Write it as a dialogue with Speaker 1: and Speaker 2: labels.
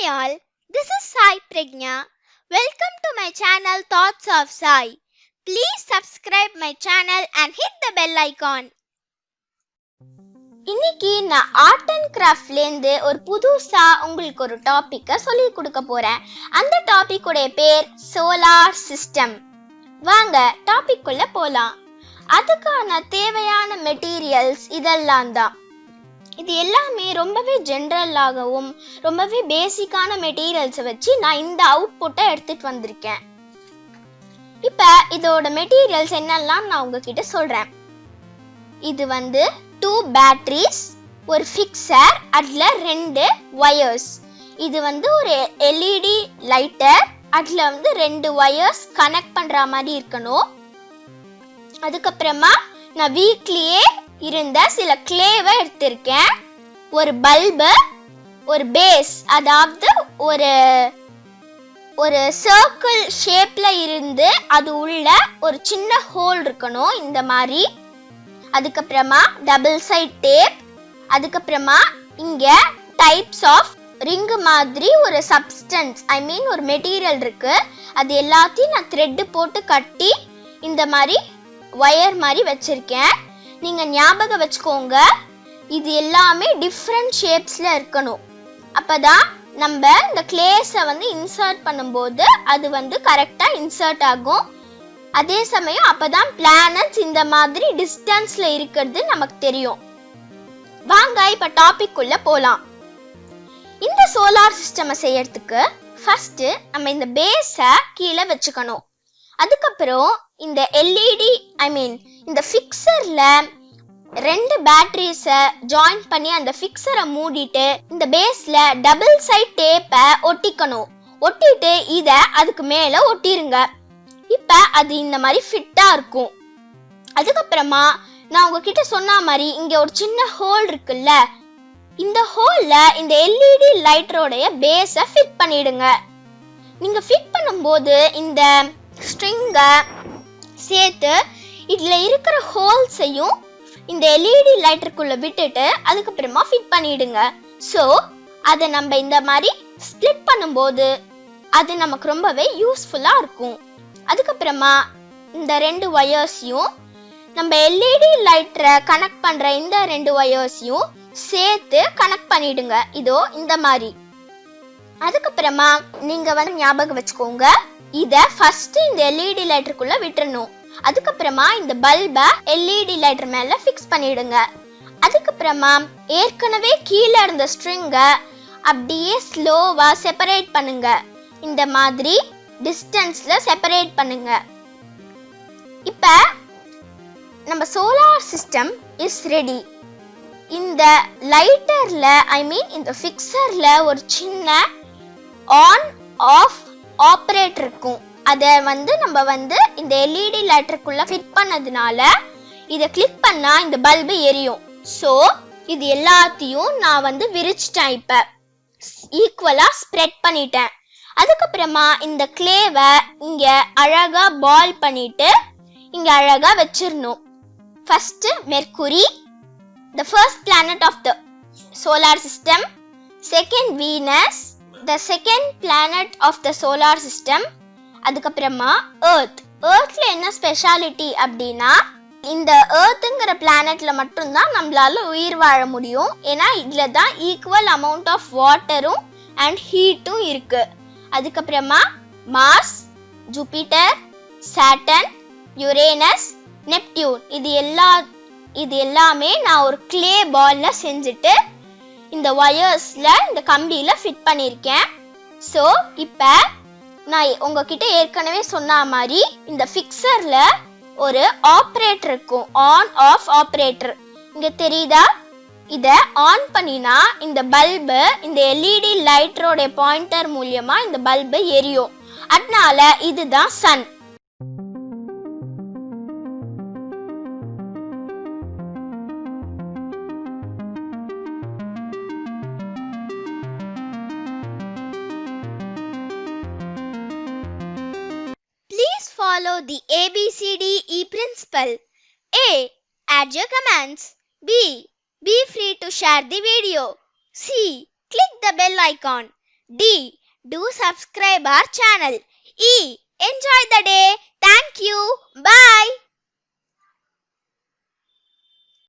Speaker 1: Hi all, this is Sai Pragnya. Welcome to my channel Thoughts of Sai. Please subscribe my channel and hit the bell icon. இன்னைக்கு நான் art and கிராஃப்ட்லேருந்து ஒரு புதுசா உங்களுக்கு ஒரு டாபிக்கை சொல்லி கொடுக்க போறேன். அந்த டாபிக் உடைய பேர் சோலார் சிஸ்டம். வாங்க டாபிக் குள்ள போலாம். அதுக்கான தேவையான மெட்டீரியல்ஸ் இதெல்லாம் தான். இது எல்லாமே ரொம்பவே ஜென்ரலாகவும் ரொம்பவே பேசிக்கான மெட்டீரியல்ஸை வச்சு நான் இந்த அவுட்புட்டை எடுத்துட்டு வந்திருக்கேன். இப்ப இதோட மெட்டீரியல்ஸ் என்னெல்லாம் நான் உங்ககிட்ட சொல்றேன். இது 2 பேட்டரிஸ், ஒரு ஃபிக்சர், அதுல 2 வயர்ஸ். இது ஒரு எல்இடி லைட்டர், அதுல 2 வயர்ஸ் கனெக்ட் பண்ற மாதிரி இருக்கணும். அதுக்கப்புறமா நான் வீட்லயே இருந்த சில கிளேவை எடுத்திருக்கேன். ஒரு பல்பு, ஒரு பேஸ், அதாவது ஒரு சர்க்கிள் ஷேப்ல இருந்து அது உள்ள ஒரு சின்ன ஹோல் இருக்கணும் இந்த மாதிரி. அதுக்கப்புறமா டபுள் சைட் டேப். அதுக்கப்புறமா இங்க டைப்ஸ் ஆஃப் ரிங் மாதிரி ஒரு சப்ஸ்டன்ஸ், ஒரு மெட்டீரியல் இருக்கு. அது எல்லாத்தையும் நான் த்ரெட் போட்டு கட்டி இந்த மாதிரி வயர் மாதிரி வச்சிருக்கேன். நீங்க ஞாபகம் வச்சுக்கோங்க, இது எல்லாமே டிஃப்ரெண்ட் ஷேப்ஸ்ல இருக்கணும். அப்பதான் நம்ம இந்த கிளேஸை இன்சர்ட் பண்ணும்போது அது கரெக்டா இன்சர்ட் ஆகும். அதே சமயம் அப்பதான் பிளானட்ஸ் இந்த மாதிரி டிஸ்டன்ஸ்ல இருக்கிறது நமக்கு தெரியும். வாங்க இப்ப டாபிக் உள்ள போலாம். இந்த சோலார் சிஸ்டம் செய்யறதுக்கு ஃபர்ஸ்ட் நம்ம இந்த பேஸை கீழே வச்சுக்கணும். அதுக்கப்புறம் இந்த எல்இடி இந்த ஃபிக்சர்ல 2 பேட்டரிஸை ஜாயின் பண்ணி அந்த ஃபிக்சரை மூடிட்டு இந்த பேஸ்ல டபுள் சைட் டேப்பை ஒட்டிக்கணும். ஒட்டிட்டு இத அதுக்கு மேல ஒட்டிருங்க. இப்ப அது இந்த மாதிரி ஃபிட்டா இருக்கும். அதுக்கப்புறமா நான் உங்ககிட்ட சொன்ன மாதிரி இங்க ஒரு சின்ன ஹோல் இருக்குல்ல, இந்த ஹோல்ல இந்த எல்இடி லைட்டரோடைய பேஸை ஃபிட் பண்ணிடுங்க. நீங்க ஃபிட் பண்ணும்போது இந்த ஸ்ட்ரிங்கை சேர்த்து இதுல இருக்கிற ஹோல்ஸையும் இந்த எல்இடி லைட்டருக்குள்ள விட்டுட்டு அதுக்கப்புறமா ஃபிட் பண்ணிடுங்க. ஸோ அதை நம்ம இந்த மாதிரி ஸ்ப்ளிட் பண்ணும்போது அது நமக்கு ரொம்பவே யூஸ்ஃபுல்லா இருக்கும். அதுக்கப்புறமா இந்த 2 வயர்ஸையும் நம்ம எல்இடி லைட்டரை கனெக்ட் பண்ற இந்த 2 வயர்ஸையும் சேர்த்து கனெக்ட் பண்ணிடுங்க. இதோ இந்த மாதிரி. அதுக்கப்புறமா நீங்க ஞாபகம் வச்சுக்கோங்க, இத ஃபர்ஸ்ட் இந்த எல்இடி லைட்டருக்குள்ள விட்டுறணும். அதுக்கப்புறமா இந்த பல்பை எல்இடி லைட்டர் மேல ஃபிக்ஸ் பண்ணிடுங்க. அதுக்கப்புறமா ஏற்கனவே கீழே இருந்த ஸ்ட்ரிங்கை அப்படியே ஸ்லோவா செப்பரேட் பண்ணுங்க. இந்த மாதிரி டிஸ்டன்ஸ்ல செப்பரேட் பண்ணுங்க. இப்ப நம்ம சோலார் சிஸ்டம் இஸ் ரெடி. இந்த லைட்டர்ல இந்த ஃபிக்சர்ல ஒரு சின்ன ஆன் ஆஃப் ஆபரேட்டர் இருக்கும். அதை நம்ம இந்த எல்இடி லைட்டருக்குள்ள ஃபிட் பண்ணதுனால இதை கிளிக் பண்ணா இந்த பல்பு எரியும். ஸோ இது எல்லாத்தையும் நான் விரிச்சிட்டேன். இப்ப ஈக்குவலா ஸ்ப்ரெட் பண்ணிட்டேன். அதுக்கப்புறமா இந்த கிளேவை இங்க அழகா பால் பண்ணிட்டு இங்க அழகா வச்சிரணும். First Mercury, the first planet of the solar system. Second Venus, the second planet of the solar system. அதுக்கப்புறமா எர்த். எர்த்ல என்ன ஸ்பெஷாலிட்டி அப்படின்னா, இந்த எர்த்ங்கிற பிளானட்ல மட்டும்தான் நம்மளால உயிர் வாழ முடியும். ஏன்னா இதுல தான் ஈக்குவல் அமௌண்ட் ஆஃப் வாட்டரும் அண்ட் ஹீட்டும் இருக்கு. அதுக்கப்புறமா Mars, Jupiter, Saturn, Uranus, Neptune. இது எல்லாமே நான் ஒரு கிளே பால்ல செஞ்சுட்டு இந்த வயர்ஸ்ல இந்த கம்பியில ஃபிட் பண்ணிருக்கேன். ஸோ இப்ப நான் உங்ககிட்ட ஏற்கனவே சொன்ன மாதிரி இந்த ஃபிக்சர்ல ஒரு ஆபரேட்டர் இருக்கும், ஆன் ஆஃப் ஆபரேட்டர். இங்க தெரியுதா? இத ஆன் பண்ணினா இந்த பல்பு இந்த எல்இடி லைட்டரோட பாயிண்டர் மூலமா இந்த பல்பு எரியும். அதனால இதுதான் Sun. Follow the ABCDE principle. A. Add your comments. B. Be free to share the video. C. Click the bell icon. D. Do subscribe our channel. E. Enjoy